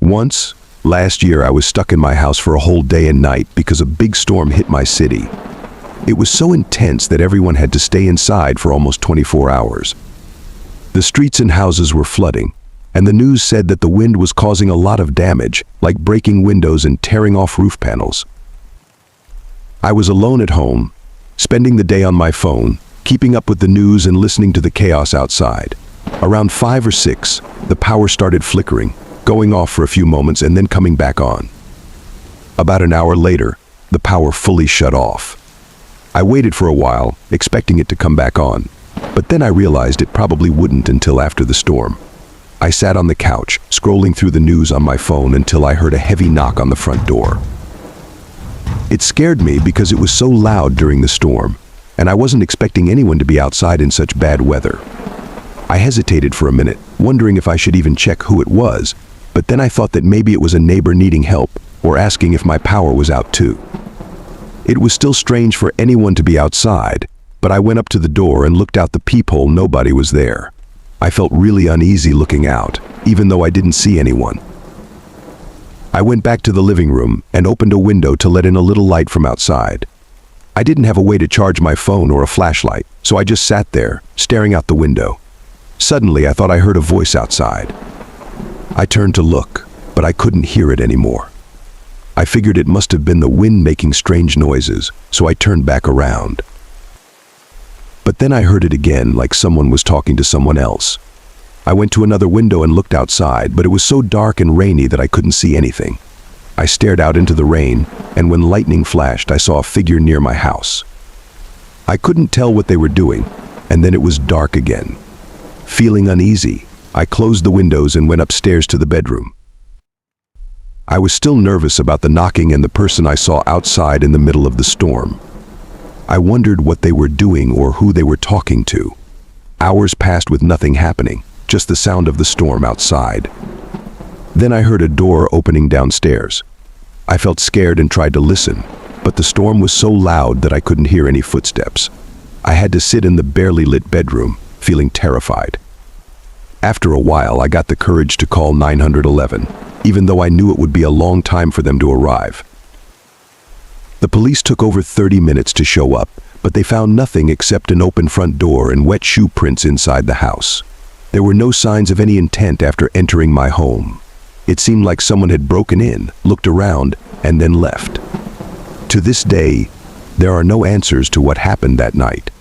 Once, last year, I was stuck in my house for a whole day and night because a big storm hit my city. It was so intense that everyone had to stay inside for almost 24 hours. The streets and houses were flooding, and the news said that the wind was causing a lot of damage, like breaking windows and tearing off roof panels. I was alone at home, spending the day on my phone, keeping up with the news and listening to the chaos outside. Around 5 or 6, the power started flickering, going off for a few moments and then coming back on. About an hour later, the power fully shut off. I waited for a while, expecting it to come back on, but then I realized it probably wouldn't until after the storm. I sat on the couch, scrolling through the news on my phone until I heard a heavy knock on the front door. It scared me because it was so loud during the storm, and I wasn't expecting anyone to be outside in such bad weather. I hesitated for a minute, wondering if I should even check who it was, but then I thought that maybe it was a neighbor needing help or asking if my power was out too. It was still strange for anyone to be outside, but I went up to the door and looked out the peephole. Nobody was there. I felt really uneasy looking out, even though I didn't see anyone. I went back to the living room and opened a window to let in a little light from outside. I didn't have a way to charge my phone or a flashlight, so I just sat there, staring out the window. Suddenly, I thought I heard a voice outside. I turned to look, but I couldn't hear it anymore. I figured it must have been the wind making strange noises, so I turned back around. But then I heard it again, like someone was talking to someone else. I went to another window and looked outside, but it was so dark and rainy that I couldn't see anything. I stared out into the rain, and when lightning flashed, I saw a figure near my house. I couldn't tell what they were doing, and then it was dark again. Feeling uneasy, I closed the windows and went upstairs to the bedroom. I was still nervous about the knocking and the person I saw outside in the middle of the storm. I wondered what they were doing or who they were talking to. Hours passed with nothing happening, just the sound of the storm outside. Then I heard a door opening downstairs. I felt scared and tried to listen, but the storm was so loud that I couldn't hear any footsteps. I had to sit in the barely lit bedroom, feeling terrified. After a while, I got the courage to call 911, even though I knew it would be a long time for them to arrive. The police took over 30 minutes to show up, but they found nothing except an open front door and wet shoe prints inside the house. There were no signs of any intent after entering my home. It seemed like someone had broken in, looked around, and then left. To this day, there are no answers to what happened that night.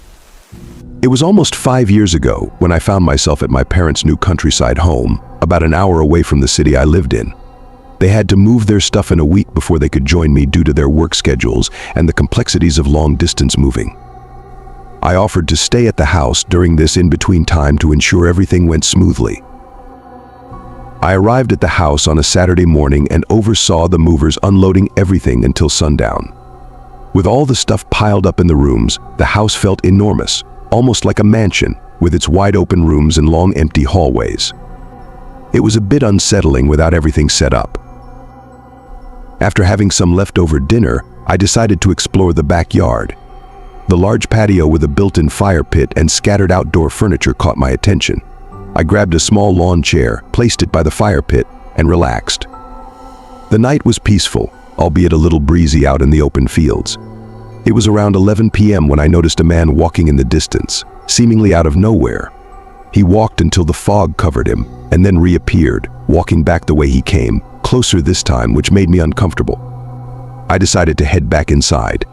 It was almost 5 years ago when I found myself at my parents' new countryside home, about an hour away from the city I lived in. They had to move their stuff in a week before they could join me due to their work schedules and the complexities of long-distance moving. I offered to stay at the house during this in-between time to ensure everything went smoothly. I arrived at the house on a Saturday morning and oversaw the movers unloading everything until sundown. With all the stuff piled up in the rooms, the house felt enormous, almost like a mansion, with its wide-open rooms and long empty hallways. It was a bit unsettling without everything set up. After having some leftover dinner, I decided to explore the backyard. The large patio with a built-in fire pit and scattered outdoor furniture caught my attention. I grabbed a small lawn chair, placed it by the fire pit, and relaxed. The night was peaceful, albeit a little breezy out in the open fields. It was around 11 p.m. when I noticed a man walking in the distance, seemingly out of nowhere. He walked until the fog covered him, and then reappeared, walking back the way he came, closer this time, which made me uncomfortable. I decided to head back inside.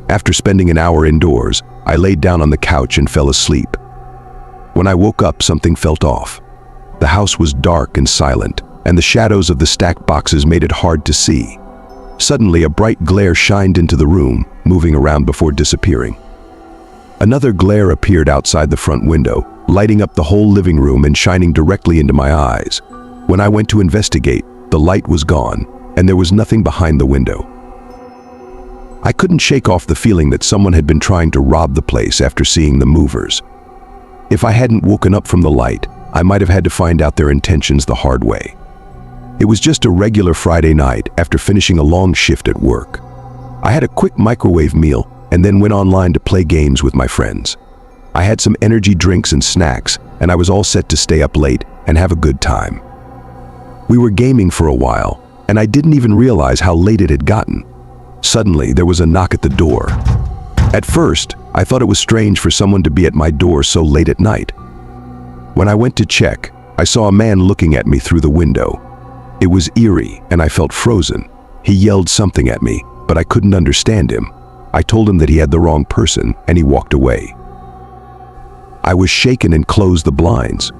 After spending an hour indoors, I laid down on the couch and fell asleep. When I woke up, something felt off. The house was dark and silent, and the shadows of the stacked boxes made it hard to see. Suddenly, a bright glare shined into the room, moving around before disappearing. Another glare appeared outside the front window, lighting up the whole living room and shining directly into my eyes. When I went to investigate, the light was gone, and there was nothing behind the window. I couldn't shake off the feeling that someone had been trying to rob the place after seeing the movers. If I hadn't woken up from the light, I might have had to find out their intentions the hard way. It was just a regular Friday night after finishing a long shift at work. I had a quick microwave meal and then went online to play games with my friends. I had some energy drinks and snacks, and I was all set to stay up late and have a good time. We were gaming for a while, and I didn't even realize how late it had gotten. Suddenly, there was a knock at the door. At first, I thought it was strange for someone to be at my door so late at night. When I went to check, I saw a man looking at me through the window. It was eerie, and I felt frozen. He yelled something at me, but I couldn't understand him. I told him that he had the wrong person, and he walked away. I was shaken and closed the blinds.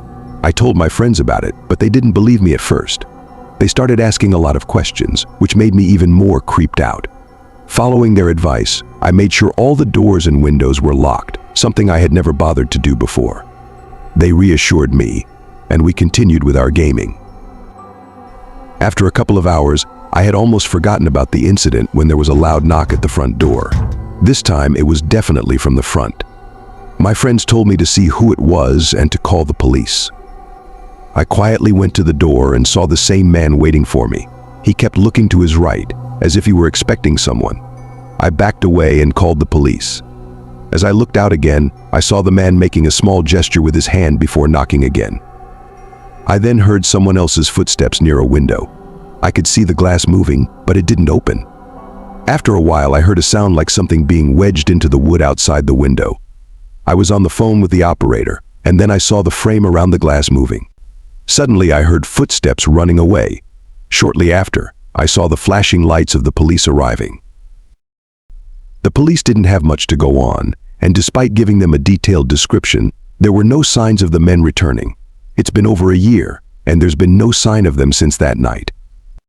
I told my friends about it, but they didn't believe me at first. They started asking a lot of questions, which made me even more creeped out. Following their advice, I made sure all the doors and windows were locked, something I had never bothered to do before. They reassured me, and we continued with our gaming. After a couple of hours, I had almost forgotten about the incident when there was a loud knock at the front door. This time, it was definitely from the front. My friends told me to see who it was and to call the police. I quietly went to the door and saw the same man waiting for me. He kept looking to his right, as if he were expecting someone. I backed away and called the police. As I looked out again, I saw the man making a small gesture with his hand before knocking again. I then heard someone else's footsteps near a window. I could see the glass moving, but it didn't open. After a while, I heard a sound like something being wedged into the wood outside the window. I was on the phone with the operator, and then I saw the frame around the glass moving. Suddenly, I heard footsteps running away. Shortly after, I saw the flashing lights of the police arriving. The police didn't have much to go on, and despite giving them a detailed description, there were no signs of the men returning. It's been over a year, and there's been no sign of them since that night.